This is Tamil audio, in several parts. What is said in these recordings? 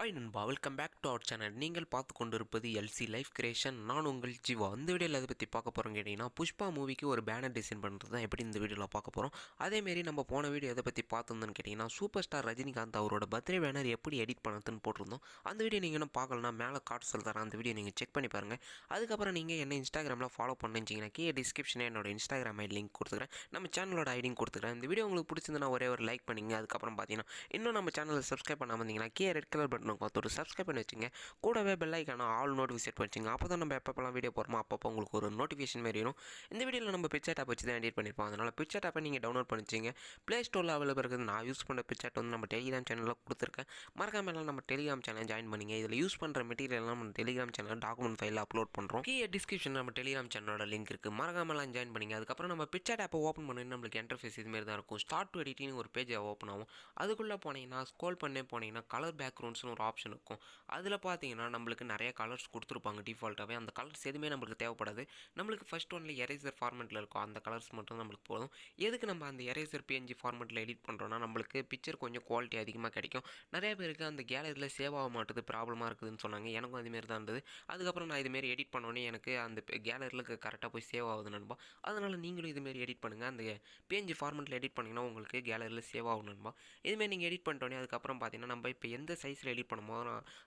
ஹாய் நண்பா, welcome back to our channel. நீங்கள் பார்த்து கொண்டிருப்பது எல்சி லைஃப் கிரியேஷன். நான் உங்கள் ஜீவா. இந்த வீடியோவில் எதை பற்றி பார்க்க போகிறோம் கேட்டிங்கன்னா, புஷ்பா மூவிக்கு ஒரு பேனர் டிசைன் பண்ணுறது தான் எப்படி இந்த வீடியோவில் பார்க்க போகிறோம். அதேமாரி நம்ம போன வீடியோ எதை பற்றி பார்த்துருந்தோன்னு கேட்டிங்கன்னா, சூப்பர் ஸ்டார் ரஜினிகாந்த் அவரோட பர்த்டே பேனர் எப்படி எடிட் பண்ணுறதுன்னு போட்டிருந்தோம். அந்த வீடியோ நீங்கள் இன்னும் பார்க்கலன்னா மேலே கார்ட்ஸில் தரேன், அந்த வீடியோ நீங்கள் செக் பண்ணி பாருங்கள். அதுக்கப்புறம் நீங்கள் என்ன இன்ஸ்டாகிராமில் ஃபாலோ பண்ணிச்சிங்கன்னா கீழே டிஸ்கிரிப்ஷனே என்னோட இன்ஸ்டாகிராம் ஐடி லிங்க் கொடுத்துக்கிறேன், நம்ம சேனலோட ஐடியும் கொடுத்துக்கிறேன். இந்த வீடியோ உங்களுக்கு பிடிச்சிருந்தா ஒரே ஒரு லைக் பண்ணிங்க. அதுக்கப்புறம் பார்த்தீங்கன்னா இன்னும் நம்ம சேனலை சப்ஸ்கிரைப் பண்ணாமல் இருந்தீங்கன்னா கீழே ரெட் கலர் பட்டன் பார்த்து ஒரு சப்ஸ்கிரைப் பண்ணி வச்சுங்க. கூடவே பெல் ஐக்கான ஆல் நோட்டிஃபிகேஷன் பண்ணிச்சுங்க. அப்போ தான் நம்ம எப்பப்போலாம் வீடியோ போகிறோமோ அப்பப்போ உங்களுக்கு ஒரு நோட்டிஃபிகேஷன் மாரி வரும். இந்த வீடியோவில் நம்ம பிக்சர்ட் ஆப் வச்சு தான் எடிட் பண்ணியிருப்போம். அதனால் பிக்சர்ட் ஆப்பை நீங்கள் டவுன்லோட் பண்ணிச்சிங்க. ப்ளே ஸ்டோரில் அவைலபிள் இருக்குது. நான் யூஸ் பண்ணுற பிக்சர்ட் வந்து நம்ம டெலிகிராம் சேனலில் கொடுத்துருக்கேன். மறக்காம நம்ம டெலிகிராம் சேனல் ஜாயின் பண்ணிங்க. இதில் யூஸ் பண்ணுற மெட்டீரியல்லாம் நம்ம டெலிகிராம் சேனல் டாக்குமெண்ட் ஃபைலில் அப்லோட் பண்ணுறோம். கீழே டிஸ்கிரிப்ஷன் நம்ம டெலிகிராம் சேனலோட லிங்க் இருக்குது. மறக்காமலாம் ஜாயின் பண்ணிங்க. அதுக்கப்புறம் நம்ம பிக்சர்ட் ஆப்பை ஓப்பன் பண்ணி நம்மளுக்கு இன்டர்ஃபேஸ் இதுமாரி தான் இருக்கும். ஸ்டார்ட் டு எடிட்டிங் ஒரு பேஜ் ஓப்பன் ஆகும். அதுக்குள்ளே போனீங்கன்னா ஸ்க்ரோல் பண்ணே போனீங்கன்னா கலர் பேக்ரவுண்ட்ஸ்னு ஒரு ஆப்ஷன் இருக்கும். அதில் பார்த்தீங்கன்னா நம்மளுக்கு நிறைய கலர்ஸ் கொடுத்துருப்பாங்க டிஃபால்ட்டாகவே. அந்த கலர்ஸ் எதுவுமே நம்மளுக்கு தேவைப்படாது. நம்மளுக்கு ஃபஸ்ட் ஒன்ல எரேசர் ஃபார்மெட்டில் இருக்கும். அந்த கலர்ஸ் மட்டும் நம்மளுக்கு போதும். எதுக்கு நம்ம அந்த எரேசர் பிஎன்ஜி ஃபார்மெட்டில் எடிட் பண்ணுறோன்னா நம்மளுக்கு பிக்சர் கொஞ்சம் குவாலிட்டி அதிகமாக கிடைக்கும். நிறைய பேருக்கு அந்த கேலரியில் சேவ் ஆக மாட்டுது, ப்ராப்ளமாக இருக்குதுன்னு சொன்னாங்க. எனக்கும் அதுமாரி தான் இருந்தது. அதுக்கப்புறம் நான் இதுமாரி எடிட் பண்ணோன்னே எனக்கு அந்த கேலரியில் கரெக்டாக போய் சேவ் ஆகுது நண்பா. அதனால் நீங்களும் இதுமாரி எடிட் பண்ணுங்கள். அந்த பிஎன்ஜி ஃபார்மெட்டில் எடிட் பண்ணிங்கன்னா உங்களுக்கு கேலரியில் சேவ் ஆகும் நண்பா. இதுமாரி நீங்கள் எடிட் பண்ணிட்டோன்னே அதுக்கப்புறம் பார்த்தீங்கன்னா நம்ம இப்போ எந்த சைஸில் எடிட் பண்ணுமோ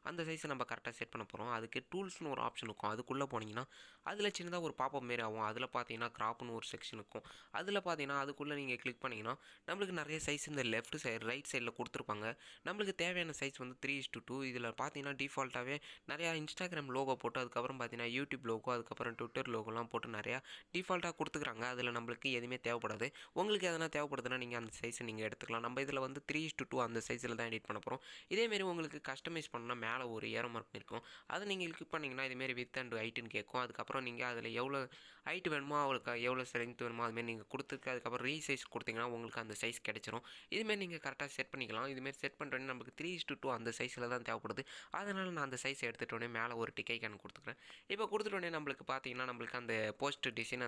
அந்த சைஸை நம்ம கரெக்டாக செட் பண்ண போகிறோம். அதுக்கு டூல்ஸ்னு ஒரு ஆப்ஷன் இருக்கும். அதுக்குள்ளே போனீங்கன்னா அதில் சின்னதாக ஒரு பாப்பப் மாரி ஆகும். அதில் பார்த்தீங்கன்னா கிராப்னு ஒரு செக்ஷன் இருக்கும். அதில் பார்த்தீங்கன்னா அதுக்குள்ளே நீங்கள் கிளிக் பண்ணிங்கன்னா நம்மளுக்கு நிறைய சைஸ் இந்த லெஃப்ட் சைடு ரைட் சைடில் கொடுத்துருப்பாங்க. நம்மளுக்கு தேவையான சைஸ் வந்து 3:2. இதில் பார்த்தீங்கன்னா டிஃபால்ட்டாகவே நிறையா இன்ஸ்டாகிராம் லோகோ போட்டு அதுக்கப்புறம் பார்த்தீங்கன்னா யூடியூப் லோகோ அதுக்கப்புறம் ட்விட்டர் லோகோலாம் போட்டு நிறையா டிஃபால்ட்டாக கொடுத்துக்கிறாங்க. அதில் நம்மளுக்கு எதுவுமே தேவைப்படாது. உங்களுக்கு எதனா தேவைப்படுதுன்னா நீங்கள் அந்த சைஸை நீங்கள் எடுத்துக்கலாம். நம்ம இதில் வந்து 3:2 அந்த சைஸில் தான் எடிட் பண்ண போகிறோம். இதேமாரி உங்களுக்கு கஸ்டமைஸ் பண்ணால் மேலே ஒரு ஏரோ மார்க் இருக்கும். அதை நீங்கள் கிளிக் பண்ணிங்கன்னா இதுமாரி வித் அண்ட் ஹைட்டுன்னு கேட்கும். அதுக்கப்புறம் நீங்கள் அதில் எவ்வளோ ஹைட் வேணுமோ அவளுக்கு எவ்வளோ ஸ்ட்ரென்த் வேணுமோ அதுமாரி நீங்கள் கொடுத்துருக்கு. அதுக்கப்புறம் ரீசைஸ் கொடுத்தீங்கன்னா உங்களுக்கு அந்த சைஸ் கிடைச்சிரும். இதுமாரி நீங்கள் கரெக்டாக செட் பண்ணிக்கலாம். இதுமாரி செட் பண்ணுறோன்னே நமக்கு 3:2 அந்த சைஸில் தான் தேவைப்படுது. அதனால் நான் அந்த சைஸை எடுத்துகிட்டோன்னே மேலே ஒரு டிக் ஐக்கான் கொடுத்துக்கிறேன். இப்போ கொடுத்துட்டோன்னே நம்மளுக்கு பார்த்தீங்கன்னா நம்மளுக்கு அந்த போஸ்ட் டிசைன்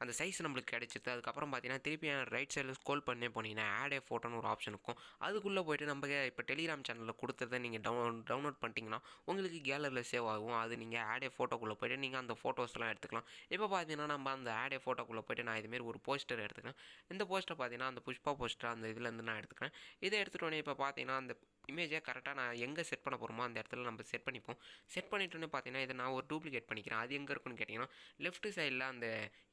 அந்த சைஸ் நம்மளுக்கு கிடச்சிது. அதுக்கப்புறம் பார்த்தீங்கன்னா திருப்பி ரைட் சைடில் ஸ்க்ரோல் பண்ணே போனீங்கன்னா ஆட் ஏ ஃபோட்டோன்னு ஒரு ஆப்ஷன் இருக்கும். அதுக்குள்ளே போய்ட்டு நம்ம இப்போ டெலிகிராம் சேனலில் கொடுத்ததை நீங்கள் டவுன்லோட் பண்ணிட்டீங்கன்னா உங்களுக்கு கேலரியில் சேவ் ஆகும். அது நீங்கள் ஆட் ஏ ஃபோட்டோக்குள்ளே போய்ட்டு நீங்கள் அந்த ஃபோட்டோஸ்லாம் எடுத்துக்கலாம். இப்போ பார்த்தீங்கன்னா நம்ம அந்த ஆட் ஏ ஃபோட்டோக்குள்ளே போய்ட்டு நான் இதுமாரி ஒரு போஸ்டர் எடுத்துக்கிறேன். இந்த போஸ்டர் பார்த்தீங்கன்னா அந்த புஷ்பா போஸ்டர் அந்த இதுலேருந்து நான் எடுத்துக்கிறேன். இதை எடுத்துகிட்டோன்னே இப்போ பார்த்தீங்கன்னா அந்த இமேஜை கரெக்டாக நான் எங்கே செட் பண்ண போகிறோமோ அந்த இடத்துல நம்ம செட் பண்ணிப்போம். செட் பண்ணிட்டோன்னே பார்த்தீங்கன்னா இதை நான் ஒரு டூப்ளிகேட் பண்ணிக்கிறேன். அது எங்கே இருக்குன்னு கேட்டிங்கன்னா லெஃப்ட் சைடில் அந்த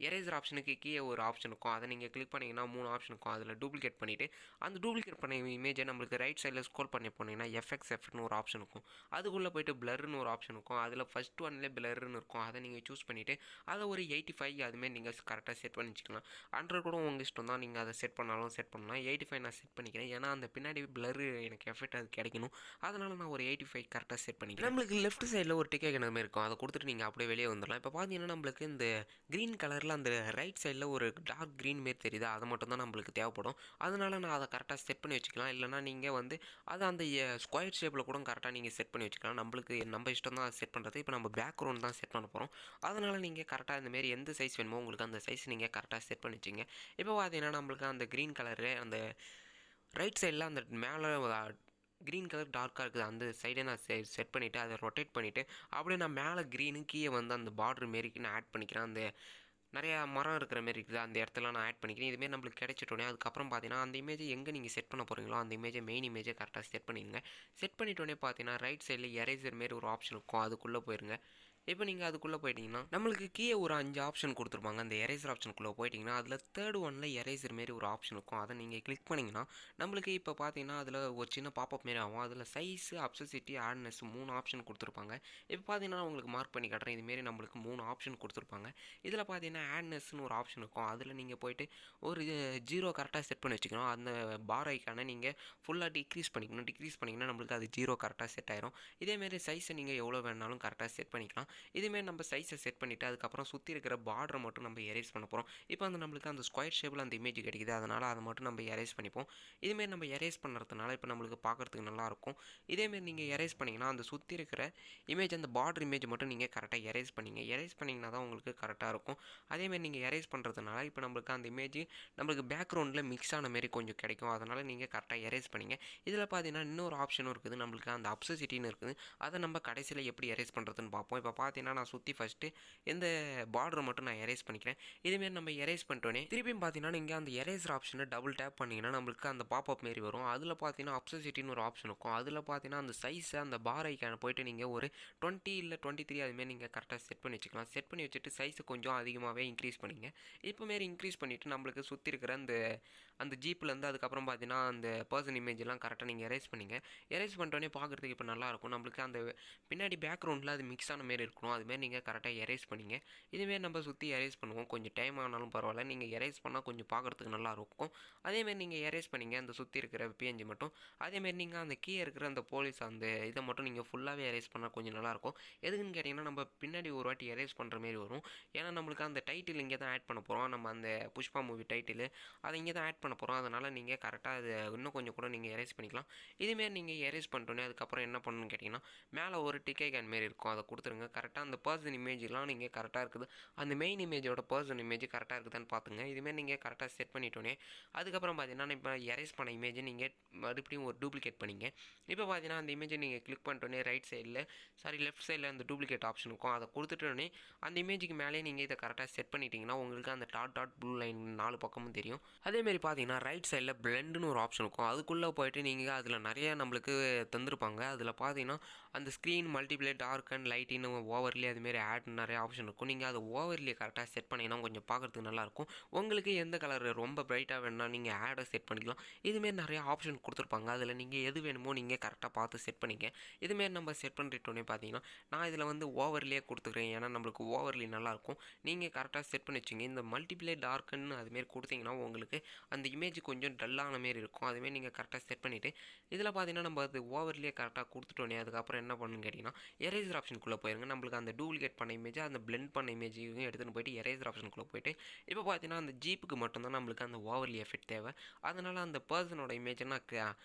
எரேசர் ஆப்ஷனுக்கு கீழே ஒரு ஆப்ஷன் இருக்கும். அதை நீங்கள் கிளிக் பண்ணிங்கன்னா 3 ஆப்ஷன் இருக்கும். அதில் டூப்ளிகேட் பண்ணிவிட்டு அந்த டூப்ளிகேட் பண்ண இமேஜை நம்மளுக்கு ரைட் சைடில் ஸ்க்ரோல் பண்ணி போனீங்கன்னா எஃப்எக்ட்னு ஒரு ஆப்ஷன் இருக்கும். அதுக்குள்ளே போய்ட்டு பிளர்னு ஒரு ஆப்ஷன் இருக்கும். அதில் ஃபஸ்ட் ஒன்லேயே பிளர்னு இருக்கும். அதை நீங்கள் சூஸ் பண்ணிவிட்டு அதை ஒரு 85 அதுமாரி நீங்கள் கரெக்டாக செட் பண்ணி வச்சுக்கலாம். 100 கூட உங்கள் இஷ்டம் தான், நீங்கள் அதை செட் பண்ணாலும் செட் பண்ணலாம். 85 நான் செட் பண்ணிக்கிறேன். ஏன்னா அந்த பின்னாடி பிளர் எனக்கு எஃபெக்ட் அது கிடைக்கணும். அதனால் நான் ஒரு 85 கரெக்டாக செட் பண்ணிக்கிறேன். நம்மளுக்கு லெஃப்ட் சைடில் ஒரு டிக்கெட் மாதிரி இருக்கும். அதை கொடுத்துட்டு நீங்கள் அப்படியே வெளியே வந்துடலாம். இப்போ பார்த்தீங்கன்னா நம்மளுக்கு இந்த க்ரீன் கலரில் அந்த ரைட் சைடில் ஒரு டார்க் க்ரீன் மாரி தெரியுது. அதை மட்டும் தான் நம்மளுக்கு தேவைப்படும். அதனால் நான் அதை கரெக்டாக செட் பண்ணி வச்சுக்கலாம். இல்லைனா நீங்கள் வந்து அதை அந்த ஸ்கொயர் ஷேப்பில் கூட கரெக்டாக நீங்கள் செட் பண்ணி வச்சுக்கலாம். நம்மளுக்கு நம்ம இஷ்டம் தான் செட் பண்ணுறது. இப்போ நம்ம பேக்ரவுண்ட் தான் செட் பண்ண போகிறோம். அதனால் நீங்கள் கரெக்டாக இந்தமாரி எந்த சைஸ் வேணுமோ உங்களுக்கு அந்த சைஸ் நீங்கள் கரெக்டாக செட் பண்ணி வச்சுங்க. இப்போ பார்த்தீங்கன்னா நம்மளுக்கு அந்த க்ரீன் கலரு அந்த ரைட் சைடில் அந்த மேலே க்ரீன் கலர் டார்க்காக இருக்குது அந்த சைடை நான் செட் பண்ணிவிட்டு அதை ரொட்டேட் பண்ணிவிட்டு அப்படியே நான் மேலே க்ரீனு கீழே வந்து அந்த பார்டர் மாரிக்கு நான் ஆட் பண்ணிக்கிறேன். அந்த நிறையா மரம் இருக்கிற மாரி இருக்குது அந்த இடத்துல நான் ஆட் பண்ணிக்கிறேன். இதுமாரி நம்மளுக்கு கிடைச்சிட்டோன்னே அதுக்கப்புறம் பார்த்தீங்கன்னா அந்த இமேஜை எங்கே நீங்கள் செட் பண்ண போகிறீங்களோ அந்த இமேஜை மெயின் இமேஜை கரெக்டாக செட் பண்ணிடுங்க. செட் பண்ணிட்டோன்னே பார்த்தீங்கன்னா ரைட் சைடில் எரேசர் மாரி ஒரு ஆப்ஷன் இருக்கும். அதுக்குள்ளே போயிருங்க. இப்போ நீங்கள் அதுக்குள்ளே போயிட்டீங்கன்னா நம்மளுக்கு கீழே ஒரு 5 ஆப்ஷன் கொடுத்துருப்பாங்க. அந்த எரேசர் ஆப்ஷனுக்குள்ளே போயிட்டிங்கன்னா அதில் தேர்ட் ஒன்ல எரேசர் மாரி ஒரு ஆப்ஷன் இருக்கும். அதை நீங்கள் கிளிக் பண்ணிங்கன்னா நம்மளுக்கு இப்போ பார்த்தீங்கன்னா அதில் ஒரு சின்ன பாப்பப் மாரி ஆகும். அதில் சைஸு அப்சசிட்டி ஆட்னஸ் 3 ஆப்ஷன் கொடுத்துருப்பாங்க. இப்போ பார்த்தீங்கன்னா உங்களுக்கு மார்க் பண்ணி காட்டுறேன். இதுமாரி நம்மளுக்கு 3 ஆப்ஷன் கொடுத்துருப்பாங்க. இதில் பார்த்தீங்கன்னா ஆட்னஸ்னு ஒரு ஆப்ஷன் இருக்கும். அதில் நீங்கள் போய்ட்டு ஒரு 0 கரெக்டாக செட் பண்ணி வச்சுக்கணும். அந்த பார் ஐக்கானை நீங்கள் ஃபுல்லாக டிக்ரீஸ் பண்ணிக்கணும். டிக்ரீஸ் பண்ணிங்கன்னா நம்மளுக்கு அது 0 கரெக்டாக செட் ஆயிரும். இதேமாரி சைஸை நீங்கள் எவ்வளோ வேணாலும் கரெக்டாக செட் பண்ணிக்கலாம். இதுமாரி நம்ம சைஸை செட் பண்ணிவிட்டு அதுக்கப்புறம் சுற்றி இருக்கிற பார்டரை மட்டும் நம்ம எரேஸ் பண்ண போகிறோம். இப்போ வந்து நம்மளுக்கு அந்த ஸ்கொயர் ஷேப்பில் அந்த இமேஜ் கிடைக்குது, அதனால் அதை மட்டும் நம்ம எரேஸ் பண்ணிப்போம். இதுமாரி நம்ம எரேஸ் பண்ணுறதுனால இப்போ நம்மளுக்கு பார்க்குறதுக்கு நல்லாயிருக்கும். இதேமாரி நீங்கள் எரேஸ் பண்ணிங்கன்னா அந்த சுற்றி இருக்கிற இமேஜ் அந்த பார்டர் இமேஜ் மட்டும் நீங்கள் கரெக்டாக எரேஸ் பண்ணிங்கன்னா தான் உங்களுக்கு கரெக்டாக இருக்கும். அதேமாரி நீங்கள் எரேஸ் பண்ணுறதுனால இப்போ நம்மளுக்கு அந்த இமேஜ் நம்மளுக்கு பேக்ரவுண்டில் மிக்ஸ் ஆன மாரி கொஞ்சம் கிடைக்கும். அதனால் நீங்கள் கரெக்டாக எரேஸ் பண்ணிங்க. இதில் பார்த்தீங்கன்னா இன்னொரு ஆப்ஷனும் இருக்குது, நம்மளுக்கு அந்த அப்சசிட்டின்னு இருக்குது. அதை நம்ம கடைசியில் எப்படி எரேஸ் பண்ணுறதுன்னு பார்ப்போம். இப்போ பார்த்தீங்கன்னா நான் சுற்றி ஃபஸ்ட்டு இந்த பார்டரை மட்டும் நான் எரேஸ் பண்ணிக்கிறேன். இதுமாரி நம்ம எரேஸ் பண்ணிட்டோன்னே திருப்பியும் பார்த்தீங்கன்னா நீங்கள் அந்த எரேசர் ஆப்ஷனை டபுள் டேப் பண்ணிங்கன்னா நம்மளுக்கு அந்த பாப்அப் மாரி வரும். அதில் பார்த்தீங்கன்னா அப்சசிட்டின்னு ஒரு ஆப்ஷன் இருக்கும். அதில் பார்த்தீங்கன்னா அந்த சைஸை அந்த பார் ஐக்கான போய்ட்டு நீங்கள் ஒரு 20 இல்லை 23 அதுமாரி நீங்கள் கரெக்டாக செட் பண்ணி வச்சுக்கலாம். செட் பண்ணி வச்சுட்டு சைஸை கொஞ்சம் அதிகமாகவே இன்க்ரீஸ் பண்ணிங்க. இப்போ மாரி இன்க்ரீஸ் பண்ணிவிட்டு நம்மளுக்கு சுற்றி இருக்கிற அந்த ஜீப்லேருந்து அதுக்கப்புறம் பார்த்தீங்கன்னா அந்த பர்சன் இமேஜெல்லாம் கரெக்டாக நீங்கள் எரேஸ் பண்ணிங்க. எரேஸ் பண்ணிட்டோன்னே பார்க்குறதுக்கு இப்போ நல்லாயிருக்கும். நம்மளுக்கு அந்த பின்னாடி பேக்ரவுண்டில் அது மிக்ஸ் ஆன மாரி இருக்கணும். அதுமாரி நீங்கள் கரெக்டாக எரேஸ் பண்ணிங்க. இதுமாரி நம்ம சுற்றி எரேஸ் பண்ணுவோம். கொஞ்சம் டைம் ஆனாலும் பரவாயில்ல, நீங்கள் எரேஸ் பண்ணால் கொஞ்சம் பார்க்குறதுக்கு நல்லாயிருக்கும். அதேமாரி நீங்கள் எரேஸ் பண்ணிங்க அந்த சுற்றி இருக்கிற பிஎன்ஜி மட்டும். அதேமாரி நீங்கள் அந்த கீழே இருக்கிற அந்த போலீஸ் அந்த இதை மட்டும் நீங்கள் ஃபுல்லாகவே எரேஸ் பண்ணால் கொஞ்சம் நல்லாயிருக்கும். எதுக்குன்னு கேட்டிங்கன்னா நம்ம பின்னாடி ஒரு வாட்டி எரேஸ் பண்ணுற மாரி வரும். ஏன்னா நம்மளுக்கு அந்த டைட்டில் இங்கே தான் ஆட் பண்ண போகிறோம். நம்ம அந்த புஷ்பா மூவி டைட்டில் அதை இங்கே தான் ஆட் பண்ண போகிறோம். அதனால் நீங்கள் கரெக்டாக அதை இன்னும் கொஞ்சம் கூட நீங்கள் எரேஸ் பண்ணிக்கலாம். இதுமாரி நீங்கள் எரேஸ் பண்ணிட்டோன்னே அதுக்கப்புறம் என்ன பண்ணணும்னு கேட்டிங்கன்னா மேலே ஒரு டிக்கை கேன் மாரி இருக்கும், அதை கொடுத்துருங்க. கரெக்டாக அந்த பர்சன் இமேஜெலாம் நீங்கள் கரெக்டாக இருக்குது, அந்த மெயின் இமேஜோட பர்சன் இமேஜ் கரெக்டாக இருக்குதான்னு பார்த்துங்க. இதுமாரி நீங்கள் கரெக்டாக செட் பண்ணிட்டோன்னே அதுக்கப்புறம் பார்த்தீங்கன்னா இப்போ எரேஸ் பண்ண இமேஜை நீங்கள் மறுபடியும் ஒரு டூப்ளிகேட் பண்ணிங்க. இப்போ பார்த்தீங்கன்னா அந்த இமேஜை நீங்கள் கிளிக் பண்ணிட்டோன்னே ரைட் சைடில் லெஃப்ட் சைடில் அந்த டூப்ளிகேட் ஆப்ஷன் இருக்கும், அதை கொடுத்துட்டோன்னே அந்த இமேஜுக்கு மேலே நீங்கள் இதை கரெக்டாக செட் பண்ணிட்டீங்கன்னா உங்களுக்கு அந்த டாட் ப்ளூ லைன் 4 பக்கமும் தெரியும். அதேமாரி பார்த்தீங்கன்னா ரைட் சைடில் பிளெண்டுன்னு ஒரு ஆப்ஷன் இருக்கும், அதுக்குள்ளே போய்ட்டு நீங்கள் அதில் நிறைய நம்மளுக்கு தந்திருப்பாங்க. அதில் பார்த்தீங்கன்னா அந்த ஸ்க்ரீன் மல்டிப்ளே டார்க் அண்ட் லைட்டின்னு ஓவர்லி அதுமாரி ஆட் நிறைய ஆப்ஷன் இருக்கும். நீங்கள் அதை ஓவர்லி கரெக்டாக செட் பண்ணிங்கன்னா கொஞ்சம் பார்க்குறதுக்கு நல்லாயிருக்கும். உங்களுக்கு எந்த கலர் ரொம்ப பிரைட்டாக வேணும்னா நீங்கள் ஆடை செட் பண்ணிக்கலாம். இதுமாரி நிறைய ஆப்ஷன் கொடுத்துருப்பாங்க, அதில் நீங்கள் எது வேணுமோ நீங்கள் கரெக்டாக பார்த்து செட் பண்ணிக்க. இதுமாரி நம்ம செட் பண்ணிட்டோன்னே பார்த்தீங்கன்னா நான் இதில் வந்து ஓவர்லியே கொடுத்துக்கிறேன், ஏன்னா நம்மளுக்கு ஓவர்லி நல்லாயிருக்கும். நீங்கள் கரெக்டாக செட் பண்ணி வச்சுங்க. இந்த மல்டிப்ளே டார்க்குன்னு அதுமாரி கொடுத்தீங்கன்னா உங்களுக்கு அந்த இமேஜ் கொஞ்சம் டல்லான மாரி இருக்கும். அதுமாரி நீங்கள் கரெக்டாக செட் பண்ணிவிட்டு இதில் பார்த்தீங்கன்னா நம்ம அது ஓவர்லியே கரெக்டாக கொடுத்துட்டோன்னே அதுக்கப்புறம் என்ன பண்ணணும்னு கேட்டிங்கன்னா எரேசர் ஆப்ஷனுக்குள்ளே போயிருங்க. நம்மளுக்கு அந்த டூப்ளிகேட் பண்ண இமேஜ் அந்த பிளெண்ட் பண்ண இமேஜையும் எடுத்துகிட்டு போயிட்டு எரேசர் ஆப்ஷனுக்குள்ளே போயிட்டு இப்போ பார்த்தீங்கன்னா அந்த ஜீப்புக்கு மட்டும்தான் நம்மளுக்கு அந்த ஓவர்லி எஃபெக்ட் தேவை. அதனால் அந்த பர்சனோட இமேஜை நான்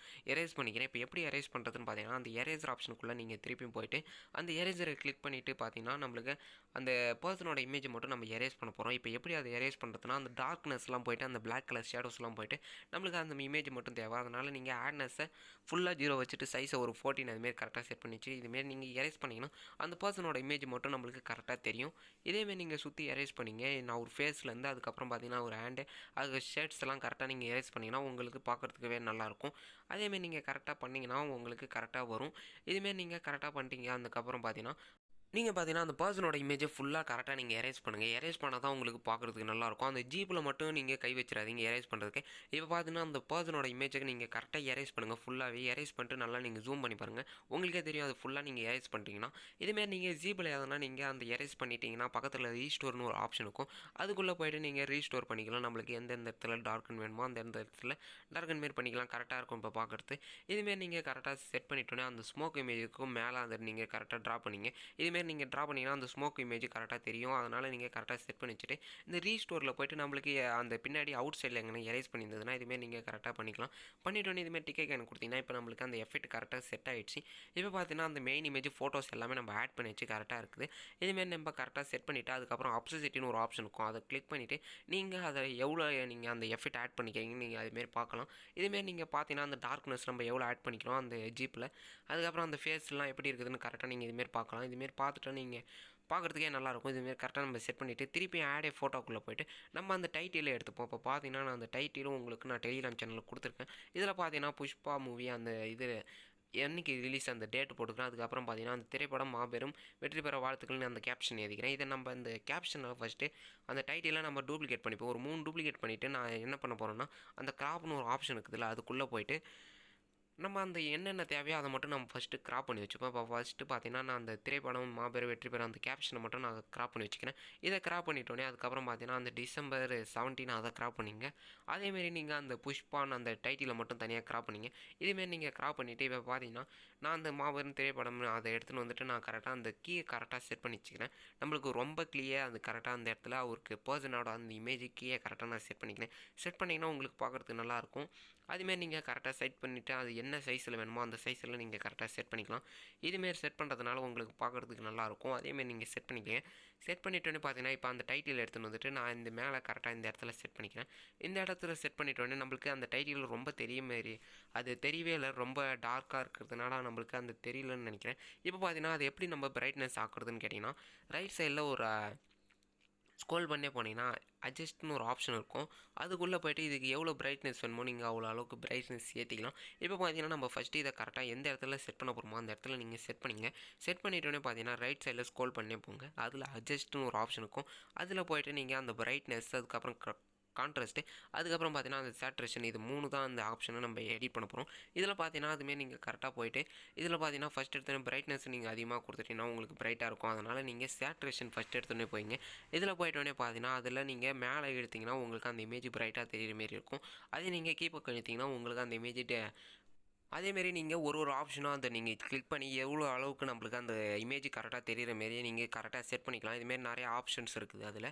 எரேஸ் பண்ணிக்கிறேன். இப்போ எப்படி எரேஸ் பண்ணுறதுன்னு பார்த்தீங்கன்னா அந்த எரேசர் ஆப்ஷனுக்குள்ளே நீங்கள் திருப்பியும் போயிட்டு அந்த எரேசரை கிளிக் பண்ணிவிட்டு பார்த்தீங்கன்னா நம்மளுக்கு அந்த பர்சனோட இமேஜை மட்டும் நம்ம எரேஸ் பண்ண போகிறோம். இப்போ எப்படி அதை எரேஸ் பண்ணுறதுனா அந்த டார்க்னஸ்லாம் போயிட்டு அந்த பிளாக் கலர் ஷேடோஸ்லாம் போயிட்டு நம்மளுக்கு அந்த இமேஜ் மட்டும் தேவை. அதனால் நீங்கள் ஆட்னஸை ஃபுல்லாக 0 வச்சுட்டு சைஸை ஒரு 14 அதுமாரி கரெக்டாக செட் பண்ணிச்சு. இதுமாரி நீங்கள் எரேஸ் பண்ணிங்கன்னா அந்த பர்சனோட இமேஜ் மட்டும் நம்மளுக்கு கரெக்டாக தெரியும். இதேமாரி நீங்கள் சுற்றி எரேஸ் பண்ணிங்க. நான் ஒரு ஃபேஸ்லேருந்து அதுக்கப்புறம் பார்த்தீங்கன்னா ஒரு ஹேண்டு அது ஷர்ட்ஸ் எல்லாம் கரெக்டாக நீங்கள் எரேஸ் பண்ணிங்கன்னா உங்களுக்கு பார்க்குறதுக்கவே நல்லாயிருக்கும். அதேமாரி நீங்கள் கரெக்டாக பண்ணிங்கன்னா உங்களுக்கு கரெக்டாக வரும். இதுமாரி நீங்கள் கரெக்டாக பண்ணிட்டீங்க. அதுக்கப்புறம் பார்த்தீங்கன்னா நீங்கள் பார்த்தீங்கன்னா அந்த பர்சனோட இமேஜை ஃபுல்லாக கரெக்டாக நீங்கள் எரேஸ் பண்ணுங்கள். எரேஸ் பண்ணால் தான் உங்களுக்கு பார்க்குறதுக்கு நல்லாயிருக்கும். அந்த ஜீப்பில் மட்டும் நீங்கள் கை வச்சிடாதீங்க எரேஸ் பண்ணுறதுக்கு. இப்போ பார்த்தீங்கன்னா அந்த பர்சனோட இமேஜை நீங்கள் கரெக்டாக எரேஸ் பண்ணுங்கள். ஃபுல்லாகவே எரேஸ் பண்ணிட்டு நல்லா நீங்கள் ஜூம் பண்ணி பாருங்கள். உங்களுக்கே தெரியும் அது ஃபுல்லாக நீங்கள் எரேஸ் பண்ணிட்டீங்கன்னா. இதுமாரி நீங்கள் ஜீப்பில் எதனா நீங்கள் அந்த எரேஸ் பண்ணிட்டீங்கன்னா பக்கத்தில் ரீஸ்டோர்னு ஒரு ஆப்ஷன் இருக்கும், அதுக்குள்ளே போய்ட்டு நீங்கள் ரீஸ்டோர் பண்ணிக்கலாம். நம்மளுக்கு எந்தெந்த இடத்துல டார்க்கன் வேணுமோ அந்த இடத்துல டார்க்கன் மாரி பண்ணிக்கலாம். கரெக்டாக இருக்கும் இப்போ பார்க்குறது. இதுமாரி நீங்கள் கரெக்டாக செட் பண்ணிட்டோன்னே அந்த ஸ்மோக் இமேஜுக்கும் மேலே அதை நீங்கள் கரெக்டாக ட்ரா பண்ணிங்க. இதுமாரி நீங்கள் ட்ரா பண்ணிங்கன்னா அந்த ஸ்மோக் இமேஜ் கரெக்டாக தெரியும். அதனால் நீங்கள் கரெக்டாக செட் பண்ணி வச்சுட்டு இந்த ரீஸ்டோரில் போய்ட்டு நம்மளுக்கு அந்த பின்னாடி அவுட் சைடில் எங்கே எரேஸ் பண்ணியிருந்ததுன்னா இதுமாரி நீங்கள் கரெக்டாக பண்ணிக்கலாம். பண்ணிட்டோன்னே இதுமாரி டிக்கெட் எனக்கு கொடுத்தீங்கன்னா இப்போ நம்மளுக்கு அந்த எஃபெக்ட் கரெக்டாக செட் ஆகிடுச்சு. இப்போ பார்த்தீங்கன்னா அந்த மெயின் இமேஜ் ஃபோட்டோஸ் எல்லாமே நம்ம ஆட் பண்ணி வச்சு கரெக்டாக இருக்குது. இதுமாரி நம்ம கரெக்டாக செட் பண்ணிவிட்டு அதுக்கப்புறம் அப்சசிட்டின்னு ஒரு ஆப்ஷன் இருக்கும், அதை கிளிக் பண்ணிவிட்டு நீங்கள் அதை எவ்வளோ நீங்கள் அந்த எஃபெக்ட் ஆட் பண்ணிக்கிறீங்கன்னு நீங்கள் அதுமாரி பார்க்கலாம். இதுமாரி நீங்கள் பார்த்தீங்கன்னா அந்த டார்க்னஸ் நம்ம எவ்வளோ ஆட் பண்ணிக்கிறோம் அந்த ஜீப்பில், அதுக்கப்புறம் அந்த ஃபேஸ்லாம் எப்படி இருக்குதுன்னு கரெக்டாக நீங்கள் இதுமாரி பார்க்கலாம். இதுமாரி பார்த்துட்டு நீங்கள் பார்க்குறதுக்கே நல்லாயிருக்கும். இதுமாரி கரெக்டாக நம்ம செட் பண்ணிவிட்டு திருப்பி ஆடே ஃபோட்டோக்குள்ளே போய்ட்டு நம்ம அந்த டைட்டிலே எடுத்துப்போம். இப்போ பார்த்தீங்கன்னா நான் அந்த டைட்டிலும் உங்களுக்கு நான் டெலிகிராம் சேனலில் கொடுத்துருக்கேன். இதில் பார்த்தீங்கன்னா புஷ்பா மூவி அந்த இது என்னைக்கு ரிலீஸ் அந்த டேட் போட்டுக்கிறேன். அதுக்கப்புறம் பார்த்தீங்கன்னா அந்த திரைப்படம் மாபெரும் வெற்றி பெற வாழ்த்துக்கள்னு அந்த கேப்ஷன் எழுதிக்கிறேன். இதை நம்ம இந்த கேப்ஷனை ஃபஸ்ட்டு அந்த டைட்டிலை நம்ம டூப்ளிகேட் பண்ணிப்போம். ஒரு 3 டூப்ளிகேட் பண்ணிவிட்டு நான் என்ன பண்ண போகிறேன்னா அந்த கிராப்னு ஒரு ஆப்ஷன் இருக்குதுல்ல அதுக்குள்ளே போய்ட்டு நம்ம அந்த என்னென்ன தேவையோ அதை மட்டும் நம்ம ஃபஸ்ட்டு கிராப் பண்ணி வச்சுப்போம். இப்போ ஃபஸ்ட்டு பார்த்தீங்கன்னா, நான் அந்த திரைப்படம் மாபெரும் வெற்றி பெறும் அந்த கேப்ஷனை மட்டும் நான் கிராப் பண்ணி வச்சுக்கிறேன். இதை கிராப் பண்ணிட்டோன்னே அதுக்கப்புறம் பார்த்தீங்கன்னா, அந்த டிசம்பர் 17 அதை கிராப் பண்ணிங்க. அதேமாரி நீங்கள் அந்த புஷ்பான்னு அந்த டைட்டிலை மட்டும் தனியாக கிராப் பண்ணிங்க. இதேமாரி நீங்கள் கிராப் பண்ணிவிட்டு இப்போ பார்த்தீங்கன்னா, நான் அந்த மாபெரும் திரைப்படம் அதை எடுத்துகிட்டு வந்துட்டு நான் கரெக்டாக அந்த கீயை கரெக்டாக செட் பண்ணி வச்சுக்கிறேன். நம்மளுக்கு ரொம்ப கிளியர் அது கரெக்டாக அந்த இடத்துல அவருக்கு பர்சனோட அந்த இமேஜ் கீயை கரெக்டாக நான் செட் பண்ணிக்கிறேன். செட் பண்ணிங்கன்னா உங்களுக்கு பார்க்குறதுக்கு நல்லாயிருக்கும். அதுமாரி நீங்கள் கரெக்டாக செட் பண்ணிவிட்டு அது என்ன சைஸில் வேணுமோ அந்த சைஸில் நீங்கள் கரெக்டாக செட் பண்ணிக்கலாம். இதுமாரி செட் பண்ணுறதுனால உங்களுக்கு பார்க்குறதுக்கு நல்லாயிருக்கும். அதேமாரி நீங்கள் செட் பண்ணிக்கங்க. செட் பண்ணிட்டோன்னே பார்த்தீங்கன்னா, இப்போ அந்த டைட்டில் எடுத்துன்னு வந்துட்டு நான் இந்த மேலே கரெக்டாக இந்த இடத்துல செட் பண்ணிக்கிறேன். இந்த இடத்துல செட் பண்ணிட்டோன்னே நம்மளுக்கு அந்த டைட்டில் ரொம்ப தெரிய மாரி அது தெரியவே இல்லை, ரொம்ப டார்க்காக இருக்கிறதுனால நம்மளுக்கு அந்த தெரியலன்னு நினைக்கிறேன். இப்போ பார்த்தீங்கன்னா, அது எப்படி நம்ம பிரைட்னஸ் ஆக்குறதுன்னு கேட்டிங்கன்னா, ரைட் சைடில் ஒரு ஸ்க்ரோல் பண்ணே போனீங்கன்னா அட்ஜஸ்ட்னு ஒரு ஆப்ஷன் இருக்கும். அதுக்குள்ளே போய்ட்டு இதுக்கு எவ்வளோ பிரைட்னஸ் வேணுமோ நீங்கள் அவ்வளோ அளவுக்கு பிரைட்னஸ் ஏற்றிக்கலாம். இப்போ பார்த்தீங்கன்னா, நம்ம ஃபஸ்ட்டு இதை கரெக்டாக எந்த இடத்துல செட் பண்ண போகிறோமோ அந்த இடத்துல நீங்கள் செட் பண்ணிங்க. செட் பண்ணிட்டோன்னே பார்த்தீங்கன்னா, ரைட் சைடில் ஸ்க்ரோல் பண்ணே போங்க. அதில் அட்ஜஸ்ட்னு ஒரு ஆப்ஷன் இருக்கும். அதில் போய்ட்டு நீங்கள் அந்த பிரைட்னஸ் அதுக்கப்புறம் கான்ட்ராஸ்ட்டு அதுக்கப்புறம் பார்த்தீங்கன்னா, அந்த சேட்ரேஷன் இது 3 தான் அந்த ஆப்ஷனை நம்ம எடிட் பண்ண போகிறோம். இதில் பார்த்தீங்கன்னா, அதுமாரி நீங்கள் கரெக்டாக போய்ட்டு இதில் பார்த்தீங்கன்னா, ஃபஸ்ட் எடுத்தோன்னே பிரைட்னஸ் நீங்கள் அதிகமாக கொடுத்துட்டீங்கன்னா உங்களுக்கு பிரைட்டாக இருக்கும். அதனால் நீங்கள் சேட்ரேஷன் ஃபஸ்ட் எடுத்தோன்னே போய்ங்க. இதில் போய்ட்டோன்னே பார்த்தீங்கன்னா, அதில் நீங்கள் மேலே எடுத்திங்கன்னா உங்களுக்கு அந்த இமேஜ் பிரைட்டாக தெரிகிற மாரி இருக்கும். அதே நீங்கள் கீப்பக் எடுத்திங்கன்னா உங்களுக்கு அந்த இமேஜ் அதேமாரி நீங்கள் ஒரு ஆப்ஷனும் அதை நீங்கள் கிளிக் பண்ணி எவ்வளோ அளவுக்கு நம்மளுக்கு அந்த இமேஜ் கரெக்டாக தெரிகிற மாரியே நீங்கள் கரெக்டாக செட் பண்ணிக்கலாம். இதுமாரி நிறைய ஆப்ஷன்ஸ் இருக்குது அதில்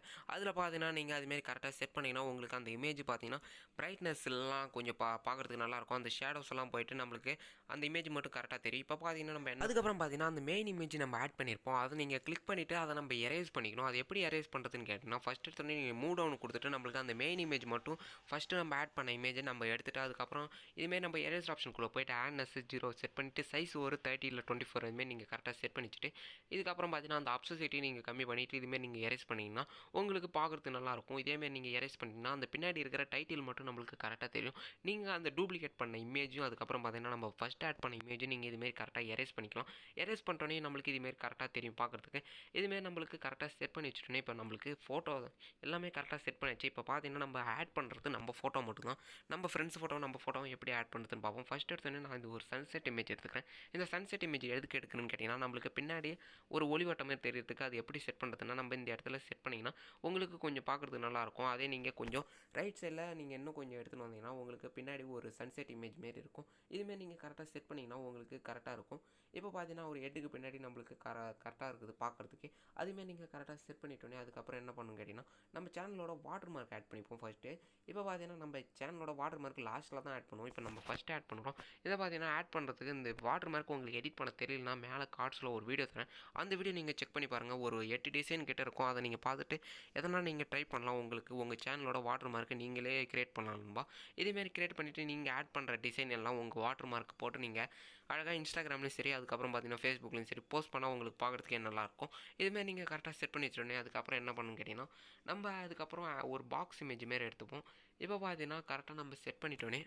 பார்த்தீங்கன்னா, நீங்கள் அதுமாரி கரெக்டாக செட் பண்ணிங்கன்னா உங்களுக்கு அந்த இமேஜ் பார்த்தீங்கன்னா பிரைட்னஸ்லாம் கொஞ்சம் பார்க்குறதுக்கு நல்லாயிருக்கும். அந்த ஷேடோஸ் எல்லாம் போயிட்டு நம்மளுக்கு அந்த இமேஜ் மட்டும் கரெக்டாக தெரியும். இப்போ பார்த்தீங்கன்னா நம்ம அதுக்கப்புறம் பார்த்தீங்கன்னா அந்த மெயின் இமேஜ் நம்ம ஆட் பண்ணியிருப்போம். அதை நீங்கள் கிளிக் பண்ணிவிட்டு அதை நம்ம எரேஸ் பண்ணிக்கணும். அது எப்படி எரேஸ் பண்ணுறதுன்னு கேட்டிங்கன்னா, ஃபஸ்ட் எடுத்தோடனே நீங்கள் மூவ் டவுன் கொடுத்துட்டு நம்மளுக்கு அந்த மெயின் இமேஜ் மட்டும் ஃபஸ்ட்டு நம்ம ஆட் பண்ண இமேஜை நம்ம எடுத்துகிட்டு அதுக்கப்புறம் இதுமாரி நம்ம எரேஸ் ஆப்ஷனுக்குள்ளே போய்ட்டு ஆட்னஸ் 0 செட் பண்ணிவிட்டு சைஸ் ஒரு 30 இல்லை 24 அதுமாரி நீங்கள் கரெக்டாக செட் பண்ணிச்சுட்டு இதுக்கப்புறம் பார்த்தீங்கன்னா அந்த அப்சசிட்டி நீங்கள் கம்மி பண்ணிவிட்டு இதுமாரி நீங்கள் எரேஸ் பண்ணிங்கன்னா உங்களுக்கு பார்க்குறதுக்கு நல்லாயிருக்கும். இதேமாரி நீங்கள் எரேஸ் பண்ணிங்கன்னா அந்த பின்னாடி இருக்கிற டைட்டில் மட்டும் நம்மளுக்கு கரெக்டாக தெரியும். நீங்கள் அந்த டூப்ளிகேட் பண்ண இமேஜும் அதுக்கப்புறம் பார்த்தீங்கன்னா நம்ம ஃபஸ்ட் ஆட் பண்ண இமேஜும் நீங்கள் இதுமாரி கரெக்டாக எரேஸ் பண்ணிக்கலாம். எரேஸ் பண்ணிட்டோன்னே நம்மளுக்கு இதுமாரி கரெக்டாக தெரியும் பார்க்குறதுக்கு. இதுமாரி நம்மளுக்கு கரெக்டாக செட் பண்ணி வச்சுட்டோன்னே இப்போ நம்மளுக்கு ஃபோட்டோ எல்லாமே கரெக்டாக செட் பண்ணி வச்சு இப்போ பார்த்தீங்கன்னா நம்ம ஆட் பண்ணுறது நம்ம ஃபோட்டோ மட்டும்தான். நம்ம ஃப்ரெண்ட்ஸ் ஃபோட்டோ நம்ம ஃபோட்டோவும் எப்படி ஆட் பண்ணுறதுன்னு பார்ப்போம். ஃபஸ்ட் எடுத்தோன்னே நான் இது ஒரு சன்செட் இமேஜ் எடுத்துக்கிறேன். இந்த சன்செட் இமேஜ் எதுக்கு எடுக்கணும்னு கேட்டிங்கன்னா, நம்மளுக்கு பின்னாடி ஒரு ஒளிவட்டம் மாதிரி தெரியறதுக்கு அது எப்படி செட் பண்ணுறதுன்னா நம்ம இந்த இடத்துல செட் பண்ணிங்கன்னா உங்களுக்கு கொஞ்சம் பார்க்குறதுக்கு நல்லாயிருக்கும். அதே நீங்கள் கொஞ்சம் ரைட் சைடில் நீங்கள் இன்னும் கொஞ்சம் எடுத்துன்னு வந்தீங்கன்னா உங்களுக்கு பின்னாடி ஒரு சன்செட் இமேஜ் மாரி இருக்கும். இதுமாரி நீங்கள் கரெக்டாக செட் பண்ணிங்கன்னா உங்களுக்கு கரெக்டாக இருக்கும். இப்போ பார்த்தீங்கன்னா ஒரு ஹெட்டுக்கு பின்னாடி நம்மளுக்கு கரெக்டாக இருக்குது பார்க்குறதுக்கு. அதுமாரி நீங்கள் கரெக்டாக செட் பண்ணிட்டோன்னே அதுக்கப்புறம் என்ன பண்ணணும் கேட்டிங்கன்னா, நம்ம சேனலோட வாட்டர் மார்க் ஆட் பண்ணிப்போம் ஃபஸ்ட்டு. இப்போ பார்த்தீங்கன்னா நம்ம சேனலோட வாட்டர் மார்க் லாஸ்ட்டில் தான் ஆட் பண்ணுவோம். இப்போ நம்ம ஃபஸ்ட்டு ஆட் பண்ணுறோம். இதை பார்த்தீங்கன்னா ஆட் பண்ணுறதுக்கு இந்த வாட்டர் மார்க் உங்களுக்கு எடிட் பண்ண தெரியலனா மேலே கார்ட்ஸில் ஒரு வீடியோ தரேன். அந்த வீடியோ நீங்கள் செக் பண்ணி பாருங்கள். ஒரு 8 டிசைன் கிட்ட இருக்கும். அதை நீங்கள் பார்த்துட்டு எதனா நீங்கள் ட்ரை பண்ணலாம். உங்களுக்கு உங்கள் சேனலோட வாட்டர் மார்க்கு நீங்களே கிரியேட் பண்ணலாம்பா. இதேமாரி கிரியேட் பண்ணிவிட்டு நீங்கள் ஆட் பண்ணுற டிசைன் எல்லாம் உங்கள் வாட்டர் மார்க் போட்டு நீங்கள் அழகாக இன்ஸ்டாகிராம்லேயும் சரி அதுக்கப்புறம் பார்த்தீங்கன்னா ஃபேஸ்புக்லேயும் சரி போஸ்ட் பண்ணால் உங்களுக்கு பார்க்குறதுக்கே நல்லாயிருக்கும். இதுமாரி நீங்கள் கரெக்டாக செட் பண்ணி வச்சுட்டோன்னே அதுக்கப்புறம் என்ன பண்ணணும்னு கேட்டிங்கன்னா, நம்ம அதுக்கப்புறம் ஒரு பாக்ஸ் இமேஜ் மாரி எடுத்துப்போம். இப்போ பார்த்தீங்கன்னா கரெக்டாக நம்ம செட் பண்ணிட்டோன்னே